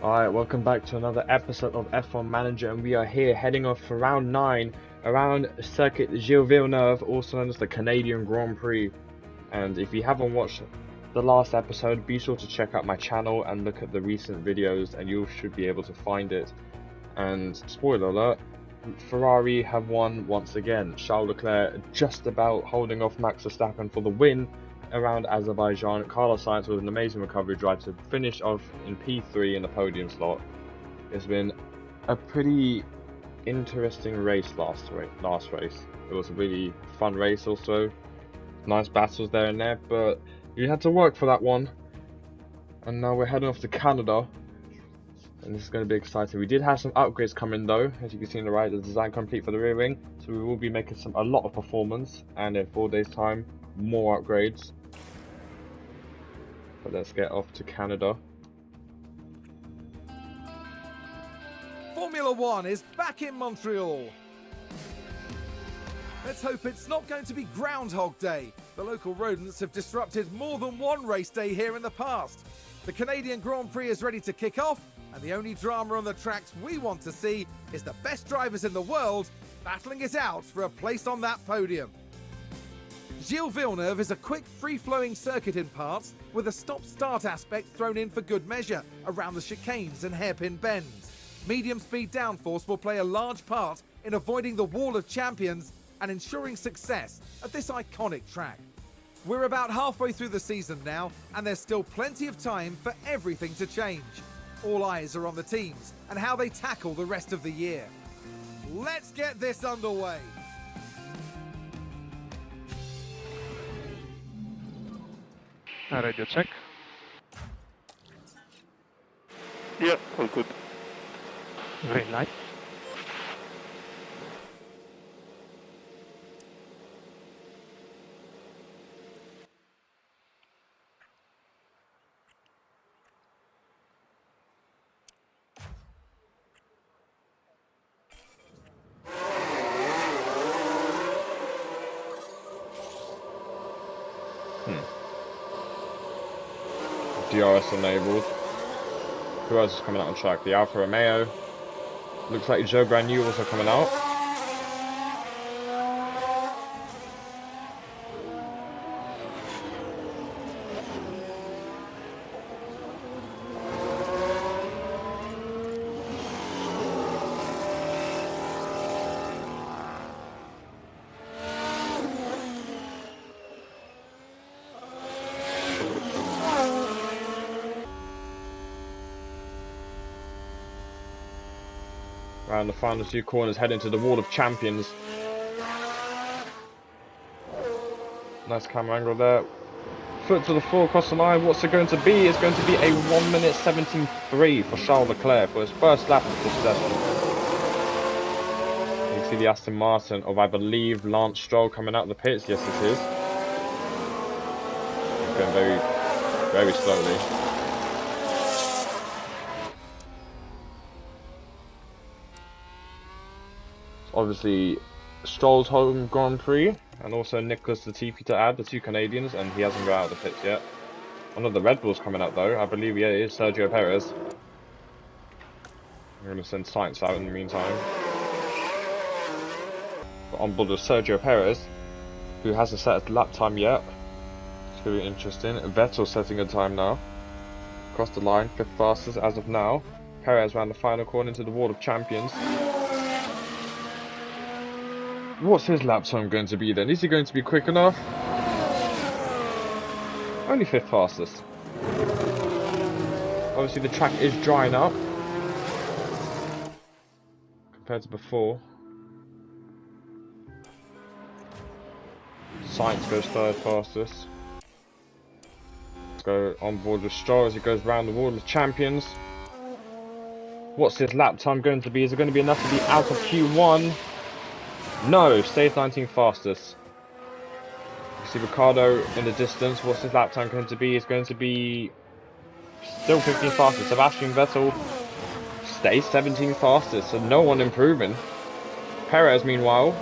Alright, welcome back to another episode of F1 Manager, and we are here heading off for round 9 around Circuit Gilles Villeneuve, also known as the Canadian Grand Prix. And if you haven't watched the last episode, be sure to check out my channel and look at the recent videos and you should be able to find it. And spoiler alert, Ferrari have won once again. Charles Leclerc just about holding off Max Verstappen for the win around Azerbaijan. Carlos Sainz with an amazing recovery drive to finish off in P3 in the podium slot. It's been a pretty interesting race last race. It was a really fun race also. Nice battles there and there, but you had to work for that one. And now we're heading off to Canada. And this is going to be exciting. We did have some upgrades coming though, as you can see on the right, the design complete for the rear wing. So we will be making a lot of performance, and in 4 days time, more upgrades. But let's get off to Canada. Formula One is back in Montreal. Let's hope it's not going to be Groundhog Day. The local rodents have disrupted more than one race day here in the past. The Canadian Grand Prix is ready to kick off, and the only drama on the tracks we want to see is the best drivers in the world battling it out for a place on that podium. Gilles Villeneuve is a quick, free-flowing circuit in parts, with a stop-start aspect thrown in for good measure around the chicanes and hairpin bends. Medium-speed downforce will play a large part in avoiding the wall of champions and ensuring success at this iconic track. We're about halfway through the season now, and there's still plenty of time for everything to change. All eyes are on the teams and how they tackle the rest of the year. Let's get this underway. Radio check. Yeah, all good. Green light. DRS enabled. Who else is coming out on track? The Alfa Romeo. Looks like Joe Brand New also coming out. Around the final 2 corners, heading to the wall of champions. Nice camera angle there. Foot to the floor across the line. What's it going to be? It's going to be a 1 minute 17.3 for Charles Leclerc for his first lap of this session. You can see the Aston Martin of, I believe, Lance Stroll coming out of the pits. Yes, it is. It's going very, very slowly. Obviously, Stroll's home Grand Prix, and also Nicholas Latifi to add, the 2 Canadians, and he hasn't got out of the pits yet. One of the Red Bulls coming out though, I believe, yeah, it is Sergio Perez. I'm going to send Sainz out in the meantime. But on board with Sergio Perez, who hasn't set a lap time yet. It's going to be interesting. Vettel setting a time now. Across the line, 5th fastest as of now. Perez around the final corner into the wall of champions. What's his lap time going to be then? Is he going to be quick enough? Only 5th fastest. Obviously the track is drying up compared to before. Sainz goes 3rd fastest. Let's go on board with Stroll as he goes round the wall of champions. What's his lap time going to be? Is it going to be enough to be out of Q1? No, stays 19th fastest. You see Ricardo in the distance. What's his lap time going to be? It's going to be still 15th fastest. Sebastian Vettel stays 17th fastest, so no one improving. Perez, meanwhile,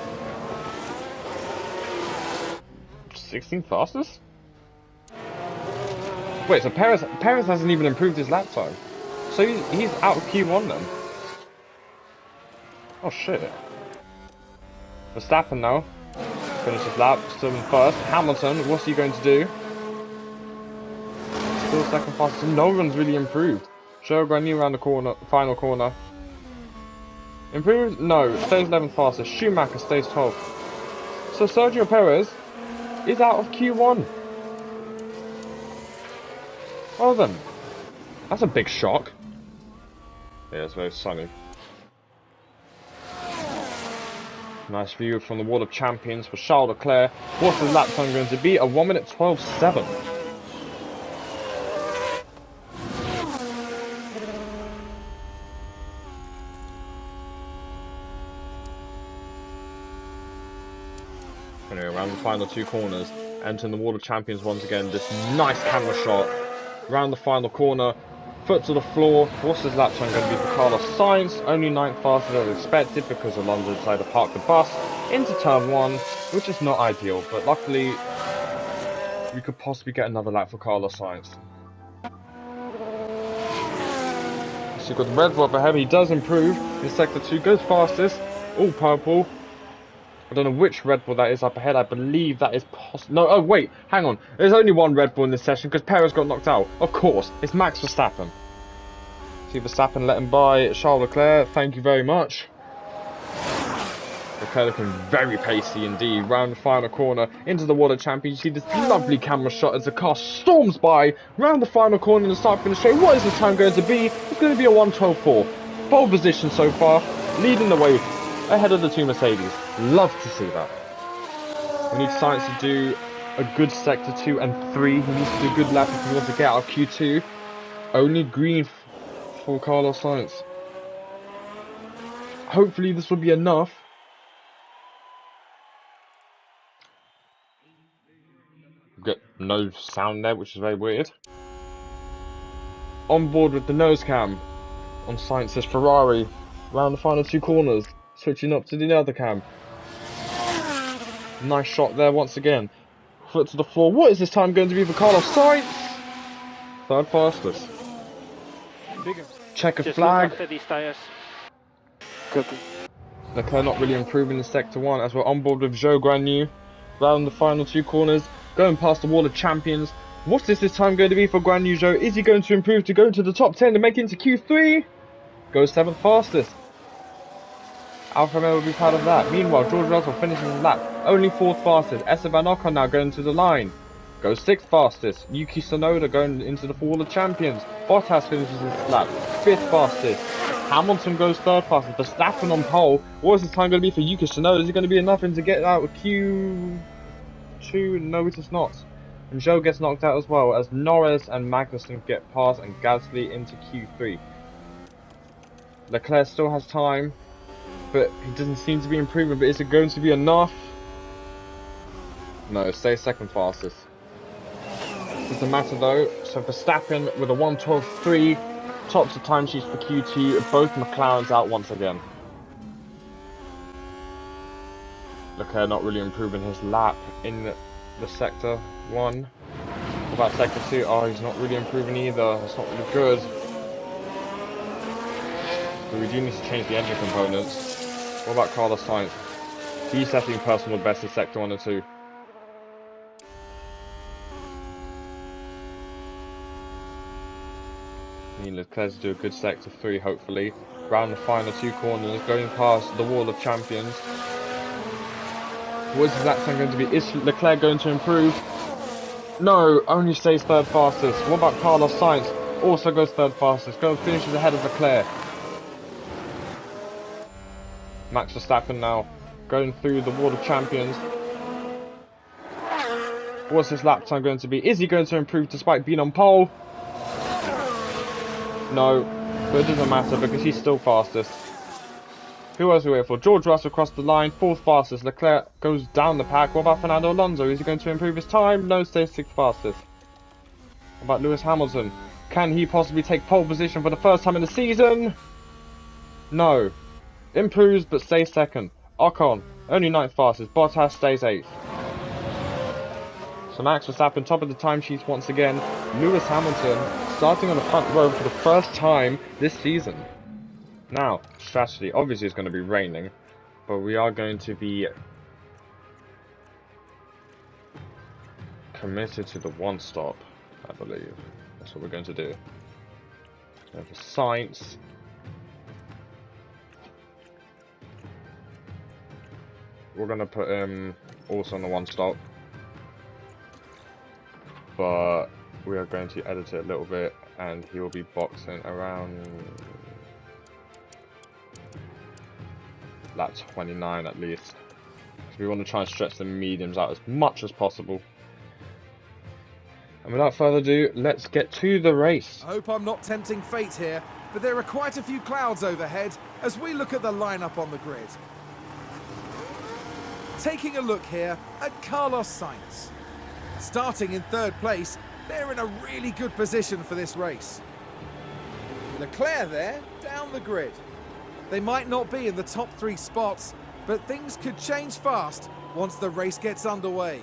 16th fastest? Wait, so Perez hasn't even improved his lap time. So he's out of Q1 then. Oh shit. Verstappen now. Finishes lap, still in first. Hamilton, what's he going to do? Still second fastest. No one's really improved. Shogun around the corner, final corner. Improved? No, stays 11th fastest. Schumacher stays 12th. So Sergio Perez is out of Q1. Well then, that's a big shock. Yeah, it's very sunny. Nice view from the Wall of Champions for Charles Leclerc. What's his lap time going to be? A 1 minute 12.7. Anyway, around the final two corners, entering the Wall of Champions once again. This nice camera shot. Around the final corner, foot to the floor. What's his lap time going to be for Carlos Sainz? Only 9th faster than expected because Alonso decided to park the bus into turn 1, which is not ideal, but luckily we could possibly get another lap for Carlos Sainz. So you've got the Red Bull up ahead, he does improve in Sector 2, goes fastest, all purple. I don't know which Red Bull that is up ahead. I believe that is no, oh wait, hang on. There's only one Red Bull in this session because Perez got knocked out. Of course, it's Max Verstappen. See Verstappen let him by Charles Leclerc. Thank you very much. Leclerc looking very pacey indeed. Round the final corner into the Wall of Champions. You see this lovely camera shot as the car storms by round the final corner in the start finish straight. What is the time going to be? It's going to be a 1:12.4. Pole position so far, leading the way ahead of the two Mercedes. Love to see that. We need Sainz to do a good Sector 2 and 3. He needs to do a good lap if he wants to get out of Q2. Only green for Carlos Sainz. Hopefully this will be enough. Get no sound there, which is very weird. On board with the nose cam on Sainz's Ferrari. Around the final two corners. Switching up to the other cam. Nice shot there once again. Foot to the floor. What is this time going to be for Carlos Sainz? Third fastest. Check a flag. Leclerc not really improving in Sector 1 as we're on board with Zhou Guanyu. Round the final two corners. Going past the Wall of Champions. What's this time going to be for Guanyu Zhou? Is he going to improve to go into the top 10 and make it into Q3? Goes 7th fastest. Alfa Romeo will be proud of that. Meanwhile, George Russell finishing the lap. Only 4th fastest. Esteban Ocon now going to the line. Goes 6th fastest. Yuki Tsunoda going into the Wall of Champions. Bottas finishes his lap. 5th fastest. Hamilton goes 3rd fastest. Verstappen on pole. What is the time going to be for Yuki Tsunoda? Is it going to be enough to get out of Q2? No, it is not. And Zhou gets knocked out as well as Norris and Magnussen get past and Gasly into Q3. Leclerc still has time, but he doesn't seem to be improving. But is it going to be enough? No, stay 2nd fastest. Doesn't matter though. So Verstappen with a 1:12.3 tops the timesheets for Q2. Both McLarens out once again. Leclerc not really improving his lap in the Sector 1. What about Sector 2? Oh, he's not really improving either. That's not really good. But we do need to change the engine components. What about Carlos Sainz? He's setting personal best in Sector 1 and 2. Need Leclerc to do a good Sector 3 hopefully. Round the final two corners, going past the Wall of Champions. What is his lap time going to be? Is Leclerc going to improve? No, only stays 3rd fastest. What about Carlos Sainz? Also goes 3rd fastest. Finishes ahead of Leclerc. Max Verstappen now going through the Wall of Champions. What's his lap time going to be? Is he going to improve despite being on pole? No, but it doesn't matter because he's still fastest. Who else are we waiting for? George Russell across the line, 4th fastest. Leclerc goes down the pack. What about Fernando Alonso? Is he going to improve his time? No, stays 6th fastest. What about Lewis Hamilton? Can he possibly take pole position for the first time in the season? No. Improves but stays 2nd. Ocon, only 9th fastest. Bottas stays 8th. So Max Verstappen top of the timesheets once again. Lewis Hamilton starting on the front row for the first time this season. Now, strategy. Obviously, it's going to be raining, but we are going to be committed to the one stop, I believe. That's what we're going to do. And for science, we're going to put him also on the one stop, but we are going to edit it a little bit, and he will be boxing around lap 29 at least. So we want to try and stretch the mediums out as much as possible. And without further ado, let's get to the race. I hope I'm not tempting fate here, but there are quite a few clouds overhead as we look at the lineup on the grid. Taking a look here at Carlos Sainz. Starting in third place, they're in a really good position for this race. Leclerc there, down the grid. They might not be in the top 3 spots, but things could change fast once the race gets underway.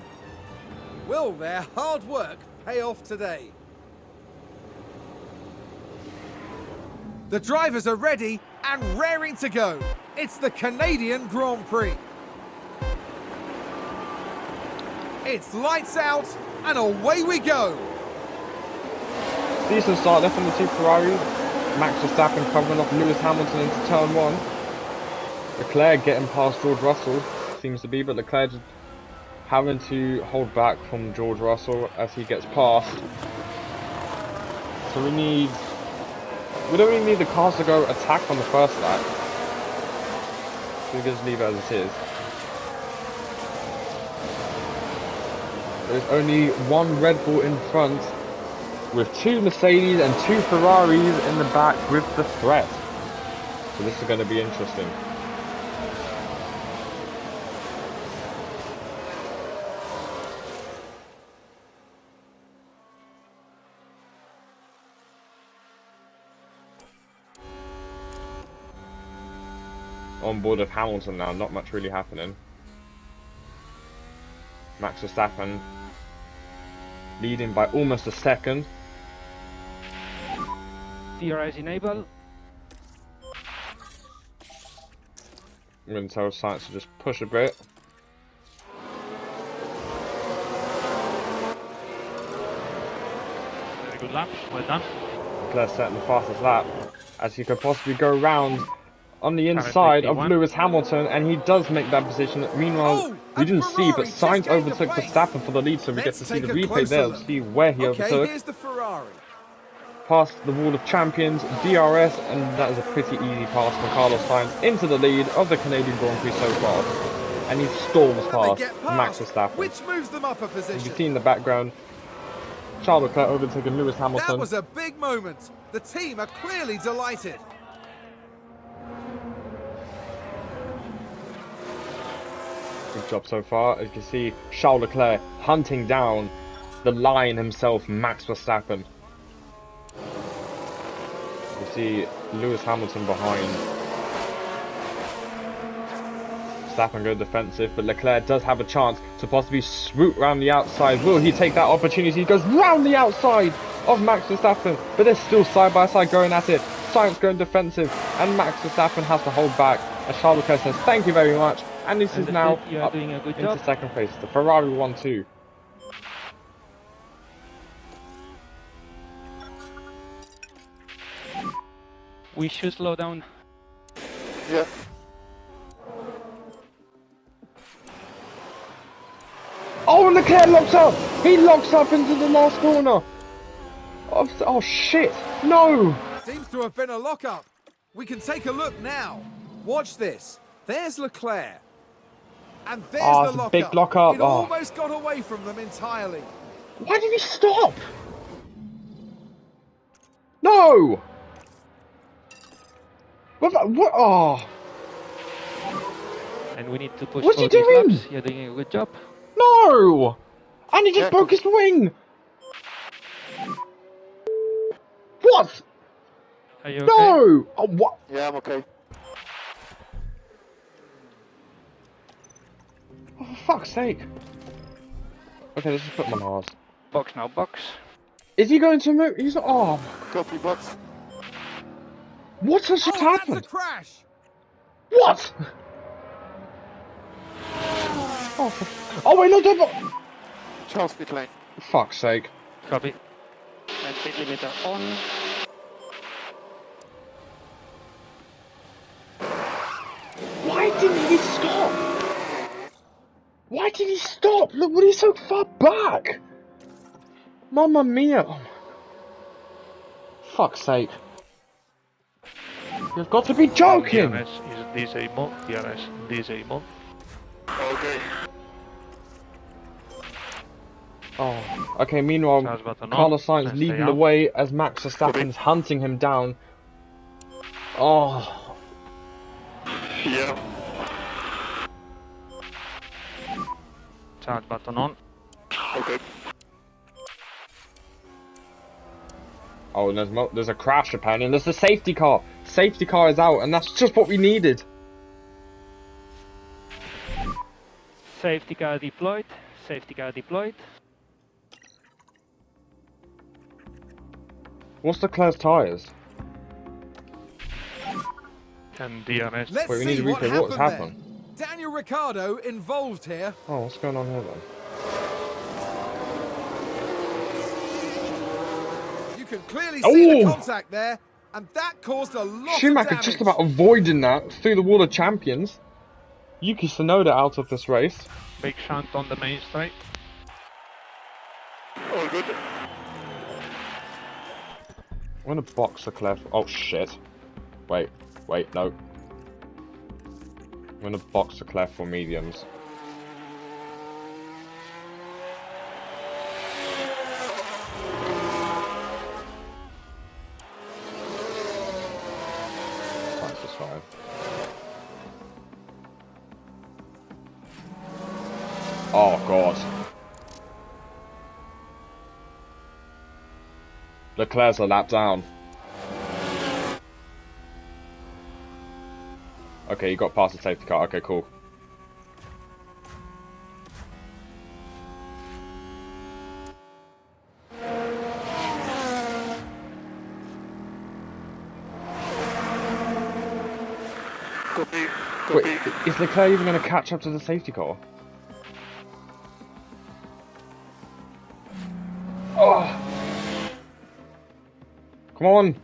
Will their hard work pay off today? The drivers are ready and raring to go. It's the Canadian Grand Prix. It's lights out and away we go. Decent start left on the 2 Ferrari. Max Verstappen covering off Lewis Hamilton into turn 1. Leclerc getting past George Russell, seems to be, but Leclerc just having to hold back from George Russell as he gets past. So we don't really need the cars to go attack on the first lap. So we can just leave it as it is. There's only 1 Red Bull in front, with 2 Mercedes and 2 Ferraris in the back with the threat. So this is going to be interesting. On board of Hamilton now, not much really happening. Max Verstappen leading by almost a second. DRS enable. I'm going to tell Sainz to just push a bit. Very good lap, well done. Leclerc setting the fastest lap as he could possibly go round on the inside of Lewis Hamilton, and he does make that position. Meanwhile, we didn't see, but Sainz overtook Verstappen for the lead, so we get to see the replay there to see where he overtook. Here's the Ferrari. Past the wall of champions, DRS, and that is a pretty easy pass from Carlos Sainz into the lead of the Canadian Grand Prix so far. And he storms past Max Verstappen. Which moves them up a position. You can see in the background, Charles Leclerc overtaking Lewis Hamilton. That was a big moment. The team are clearly delighted. Good job so far. As you can see, Charles Leclerc hunting down the lion himself, Max Verstappen. You see Lewis Hamilton behind. Verstappen go defensive, but Leclerc does have a chance to possibly swoop round the outside. Will he take that opportunity? He goes round the outside of Max Verstappen, but they're still side by side going at it. Sainz going defensive, and Max Verstappen has to hold back. As Charles Leclerc says, "Thank you very much." And this is now up into second place. The Ferrari 1-2. We should slow down. Yeah. Oh, and Leclerc locks up! He locks up into the last corner! Oh shit! No! Seems to have been a lock-up. We can take a look now. Watch this. There's Leclerc. And there's the lock-up. Big lock-up. It almost got away from them entirely. Why did he stop? No! What? Oh! And we need to push What's he all these doing? laps. You're doing a good job. No! And he just broke his wing! What? Are you okay? No! Oh, what? Yeah, I'm okay. Oh, for fuck's sake. Okay, let's just put him on ours. Box now, box. Is he going to move? He's oh. Copy, box. What has just Oh, that's a happened? crash! What? Oh wait, no, don't. Charles pit lane. Fuck's sake. Copy. And speed limiter on. Why didn't he stop? Why did he stop? Look, what he's so far back. Mamma mia. Oh. Fuck's sake. You've got to be joking. DRS is disable. DRS disable. Okay. Oh, okay, meanwhile, Charge button on. Carlos Sainz Let's leading stay the out. way as Max Verstappen's hunting him down. Oh, Yeah. Charge button on. Okay. oh, and there's a crash apparently, and there's a safety car. Safety car is out, and that's just what we needed. Safety car deployed. Safety car deployed. What's Leclerc's tyres? And DRS. Let's Wait, we need see to what replay. What was happened happening? there. Daniel Ricciardo involved here. Oh, what's going on here then? You can clearly see the Oh! contact there, and that caused a lot of Schumacher damage. just about avoiding that through the wall of champions. Yuki Tsunoda out of this race. Big shunt on the main straight. All good. I'm gonna box Leclerc. Oh shit. Wait, no. I'm gonna box Leclerc for mediums. That's just fine. Oh god. Leclerc's a lap down. Okay, you got past the safety car. Okay, cool. Copy. Wait, Copy. is Leclerc even going to catch up to the safety car? Oh! Come on!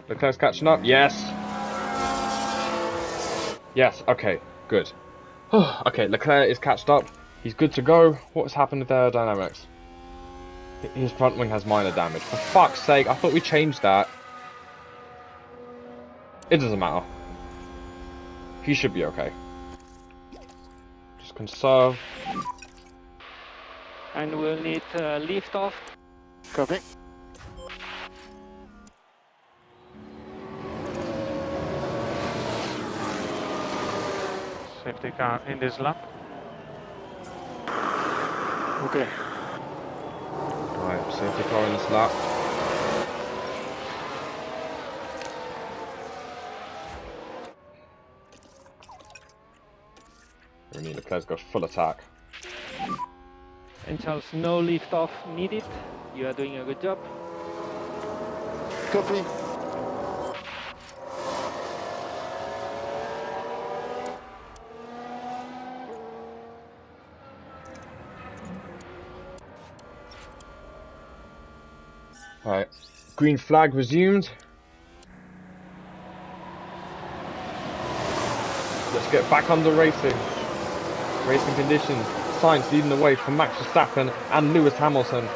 Leclerc's catching up. Yes! Yes, okay, good. Okay, Leclerc is catched up. He's good to go. What's happened with aerodynamics? His front wing has minor damage. For fuck's sake, I thought we changed that. It doesn't matter. He should be okay. Just conserve. And we'll need lift off. Copy. Safety car in this lap. Okay. Right, safety car in this lap. We need Leclerc's got full attack. And Charles, no lift off needed. You are doing a good job. Copy. Right, green flag resumed. Let's get back under racing. Racing conditions. Sainz leading the way for Max Verstappen and Lewis Hamilton.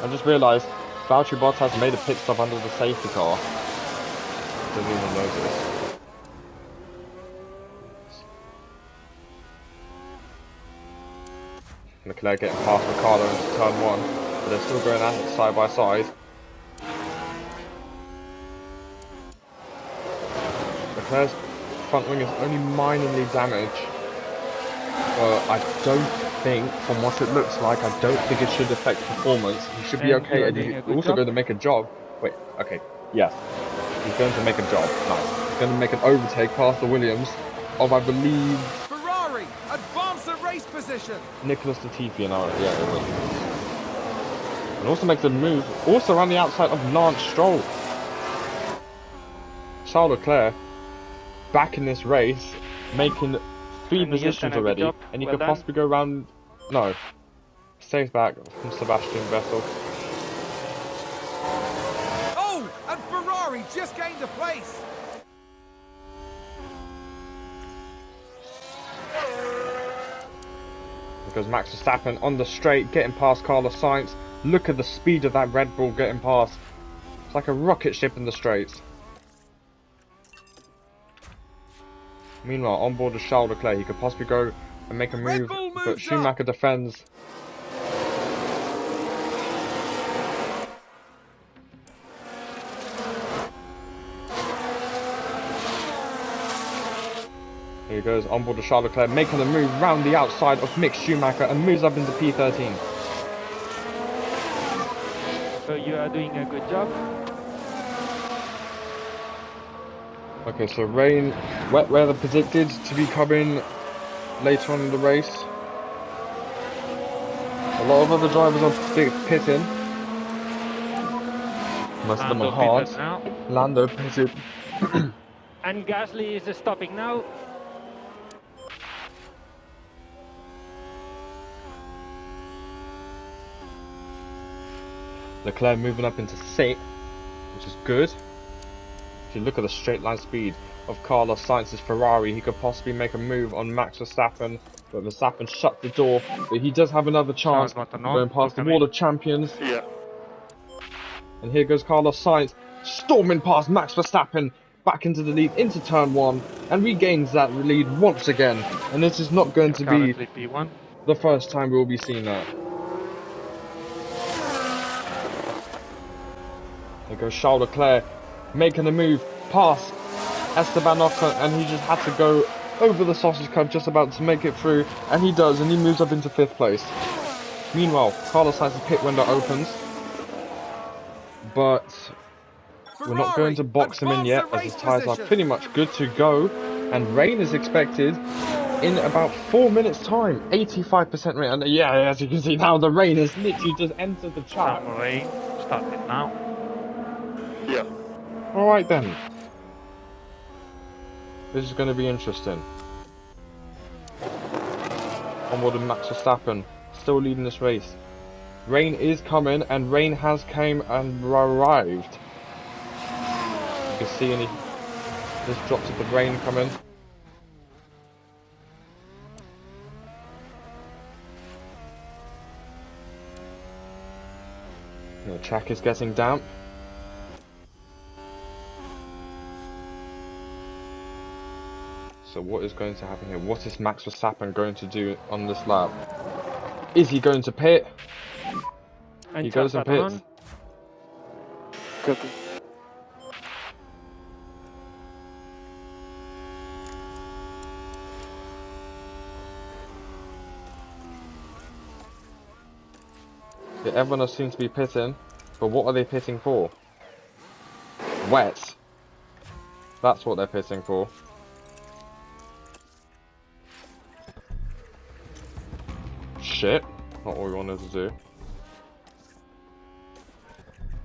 I just realised Valtteri Bottas made a pit stop under the safety car. Didn't even notice. Leclerc getting past Ricciardo into turn 1, but they're still going at it side by side. Leclerc's front wing is only minorly damaged. Well, I don't think, from what it looks like, I don't think it should affect performance. He should be And okay, you're and doing he's a good also job. going to make a job. Wait, okay, yes. He's going to make a job. Nice. He's going to make an overtake past the Williams of, I believe, Ferrari advance the race position. Nicholas Latifi and yeah, it was. And also makes a move, also around the outside of Lance Stroll. Charles Leclerc, back in this race, making 3 positions already. And he could possibly go around... No. Stays back from Sebastian Vettel. Oh, and Ferrari just gained a place. Because Max Verstappen on the straight, getting past Carlos Sainz. Look at the speed of that Red Bull getting past. It's like a rocket ship in the straights. Meanwhile, on board with Charles Leclerc, he could possibly go and make a move, but Schumacher defends. Here he goes, on board with Charles Leclerc, making a move round the outside of Mick Schumacher and moves up into P13. So you are doing a good job. Okay, so rain, wet weather predicted to be coming later on in the race. A lot of other drivers are pitting. Most of them are hard. Lando pitted. And Gasly is stopping now. Leclerc moving up into 6th, which is good. If you look at the straight line speed of Carlos Sainz's Ferrari, he could possibly make a move on Max Verstappen, but Verstappen shut the door. But he does have another chance going past the wall of champions. Yeah. And here goes Carlos Sainz, storming past Max Verstappen, back into the lead, into turn 1, and regains that lead once again. And this is not going to be the first time we will be seeing that. There goes Charles Leclerc, making a move past Esteban Ocon, and he just had to go over the sausage cup, just about to make it through, and he does, and he moves up into 5th place. Meanwhile, Carlos Sainz's pit window opens, but we're not going to box him in yet, as his tyres are pretty much good to go, and rain is expected in about 4 minutes time. 85% rain, and yeah, as you can see now, the rain has literally just entered the track. Rain started now. Yeah. Alright then. This is going to be interesting. Onward with Max Verstappen, still leading this race. Rain is coming, and rain has came and arrived. You can see any just drops of the rain coming. The track is getting damp. So what is going to happen here? What is Max Verstappen going to do on this lap? Is he going to pit? And he goes and pits. Copy. Yeah, everyone seems to be pitting, but what are they pitting for? Wet. That's what they're pitting for. Shit, not what we wanted to do.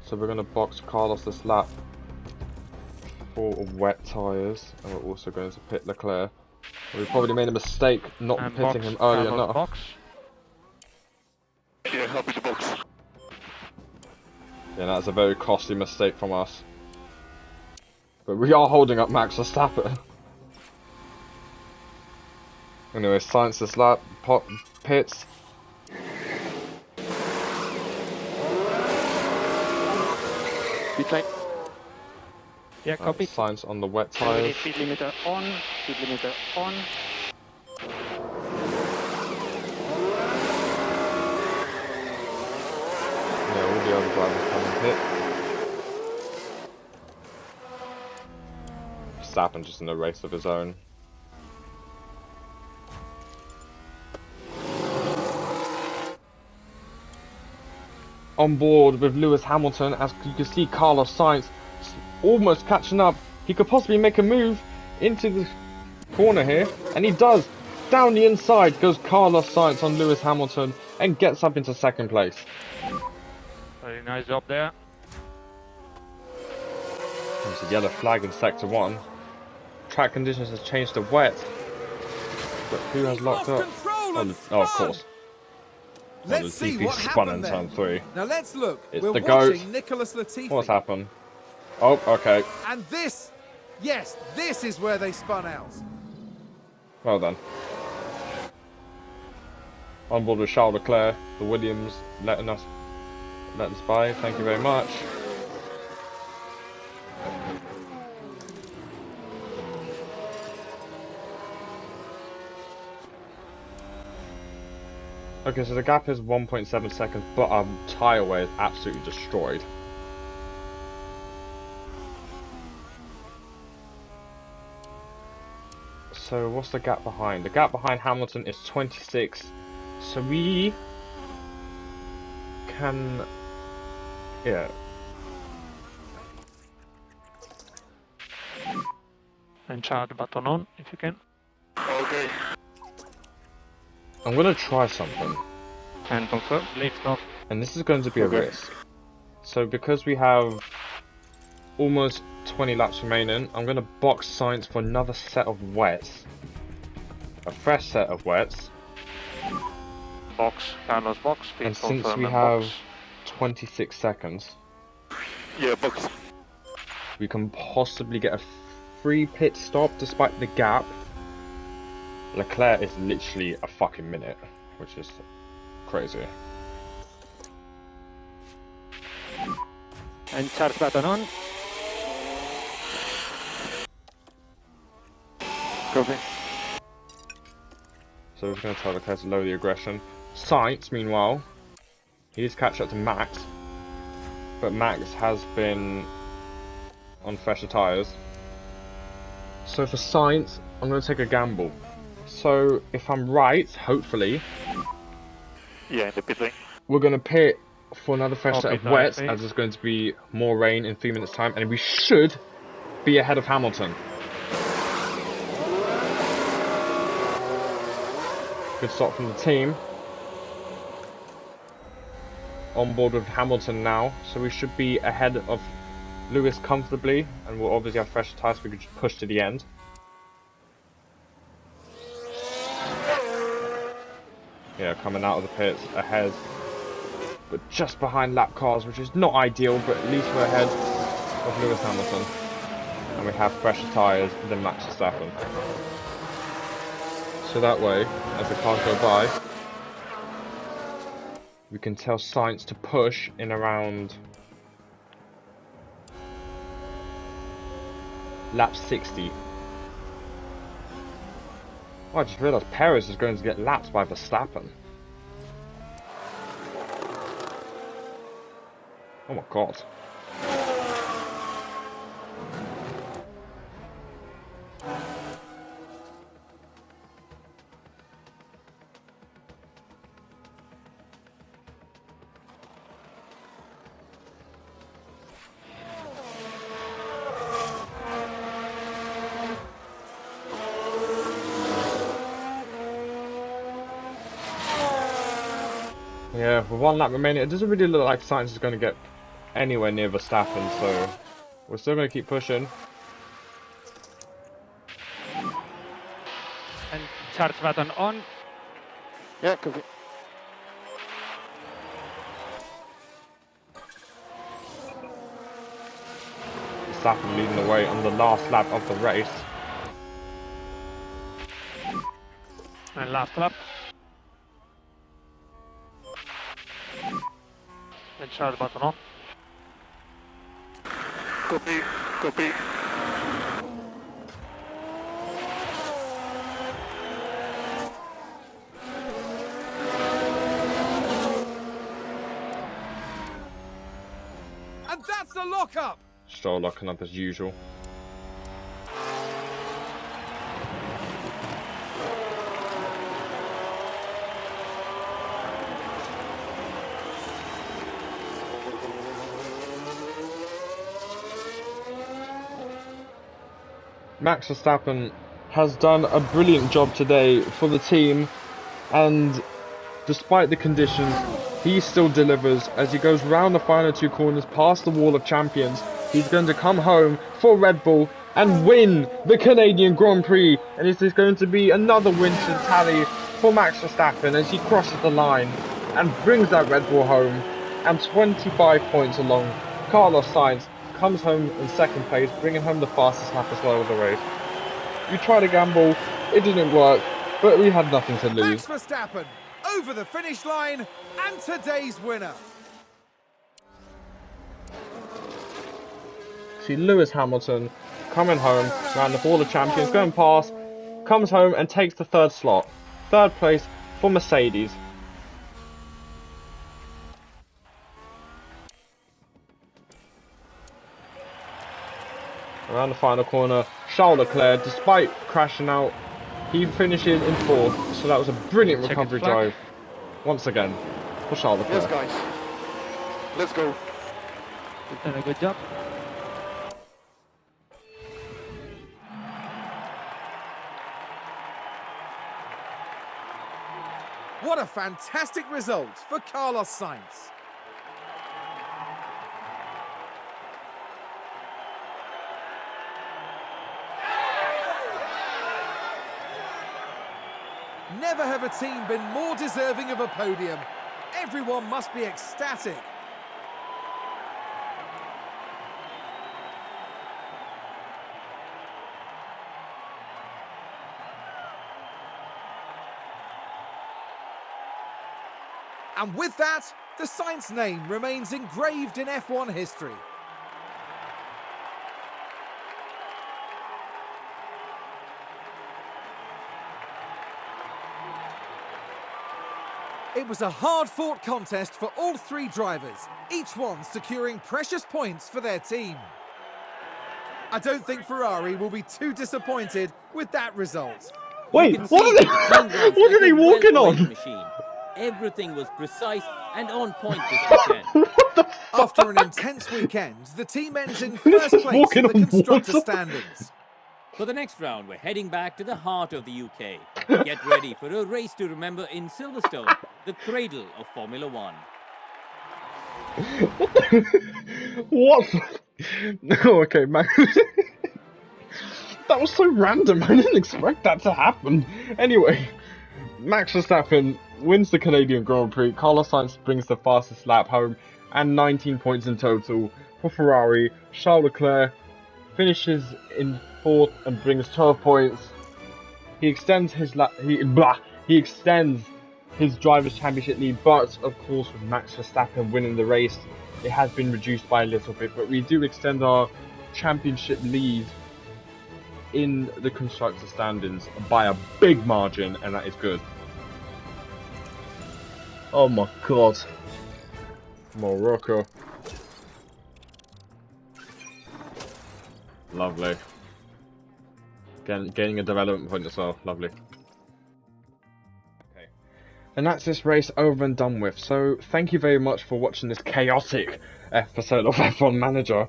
So we're going to box Carlos this lap full of wet tyres, and we're also going to pit Leclerc. We probably made a mistake not And pitting him early enough. Box. Yeah, happy to box. Yeah, that's a very costly mistake from us. But we are holding up Max Verstappen. Anyway, Sainz this lap, pits. Decline. Yeah, copy. Sainz on the wet tyres. Speed limiter on. Speed limiter on. Yeah, all the other drivers coming pit. Verstappen just in a race of his own. On board with Lewis Hamilton, as you can see Carlos Sainz almost catching up. He could possibly make a move into the corner here, and he does. Down the inside goes Carlos Sainz on Lewis Hamilton and gets up into 2nd place. Very nice job there. There's a yellow flag in sector 1. Track conditions have changed to wet. But who has locked up? Oh, of course. Let's see DP what spun happened in turn then. 3. Now let's look. It's We're the GOAT. watching Nicholas Latifi. What's happened? Oh, okay. And this, yes, this is where they spun out. Well done. On board with Charles Leclerc, the Williams letting us by. Thank you very much. Okay, so the gap is 1.7 seconds, but our tyre wear is absolutely destroyed. So what's the gap behind? The gap behind Hamilton is 26. So we can, yeah. And charge button on if you can. Okay. I'm gonna try something. And confirm. Lift off. And this is going to be a Okay. risk. So because we have almost 20 laps remaining, I'm gonna box Sainz for another set of wets. A fresh set of wets. Box. Carlos box. And Please since confirm we and have box. 26 seconds, Yeah, box. we can possibly get a free pit stop despite the gap. Leclerc is literally a fucking minute, which is crazy. And charge button on. Copy. So we're just going to tell Leclerc to lower the aggression. Sainz, meanwhile, he needs to catch up to Max, but Max has been on fresher tyres. So for Sainz, I'm going to take a gamble. So if I'm right, hopefully, Yeah, in the pit lane. we're going to pit for another fresh set Okay, of wets, nice. as there's going to be more rain in 3 minutes time, and we should be ahead of Hamilton. Good stop from the team. On board with Hamilton now, so we should be ahead of Lewis comfortably, and we'll obviously have fresh tyres so we can just push to the end. Yeah, coming out of the pits ahead, but just behind lap cars, which is not ideal, but at least we're ahead of Lewis Hamilton, and we have fresher tyres than Max Verstappen. So that way, as the cars go by, we can tell Sainz to push in around lap 60. Oh, I just realised Perez is going to get lapped by Verstappen. Oh my god. Yeah, with 1 lap remaining, it doesn't really look like Sainz is going to get anywhere near Verstappen, so we're still going to keep pushing. And charge button on. Yeah, copy. Verstappen leading the way on the last lap of the race. And last lap. And charge button on. Copy. Copy. And that's the lockup. Stroll locking up as usual. Max Verstappen has done a brilliant job today for the team, and despite the conditions, he still delivers as he goes round the final two corners past the wall of champions. He's going to come home for Red Bull and win the Canadian Grand Prix, and this is going to be another win to tally for Max Verstappen as he crosses the line and brings that Red Bull home, and 25 points along. Carlos Sainz comes home in second place, bringing home the fastest lap as well of the race. We tried to gamble, it didn't work, but we had nothing to lose. Max Verstappen over the finish line and today's winner. See Lewis Hamilton coming home around the Hall of Champions, going past, comes home and takes the third slot. Third place for Mercedes. Around the final corner, Charles Leclerc, despite crashing out, he finishes in fourth. So that was a brilliant recovery drive, once again, for Charles Leclerc. Yes, guys. Let's go. You've done a good job. What a fantastic result for Carlos Sainz. Never have a team been more deserving of a podium. Everyone must be ecstatic. And with that, the Sainz name remains engraved in F1 history. It was a hard-fought contest for all three drivers, each one securing precious points for their team. I don't think Ferrari will be too disappointed with that result. Wait, what are they walking on? Machine. Everything was precise and on point this weekend. What the fuck? After an intense weekend, the team ends in first place Walking in the on constructor water. standings. For the next round, we're heading back to the heart of the UK. Get ready for a race to remember in Silverstone, the cradle of Formula One. What? Oh, okay, man. That was so random. I didn't expect that to happen. Anyway, Max Verstappen wins the Canadian Grand Prix. Carlos Sainz brings the fastest lap home and 19 points in total for Ferrari. Charles Leclerc finishes in fourth and brings 12 points. He extends his he extends his drivers' championship lead, but of course with Max Verstappen winning the race, it has been reduced by a little bit. But we do extend our championship lead in the constructor standings by a big margin, and that is good. Oh my god. Morocco. Lovely. Gaining a development point as well. Lovely. Okay. And that's this race over and done with. So thank you very much for watching this chaotic episode of F1 Manager.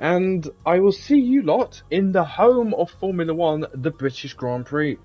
And I will see you lot in the home of Formula One, the British Grand Prix.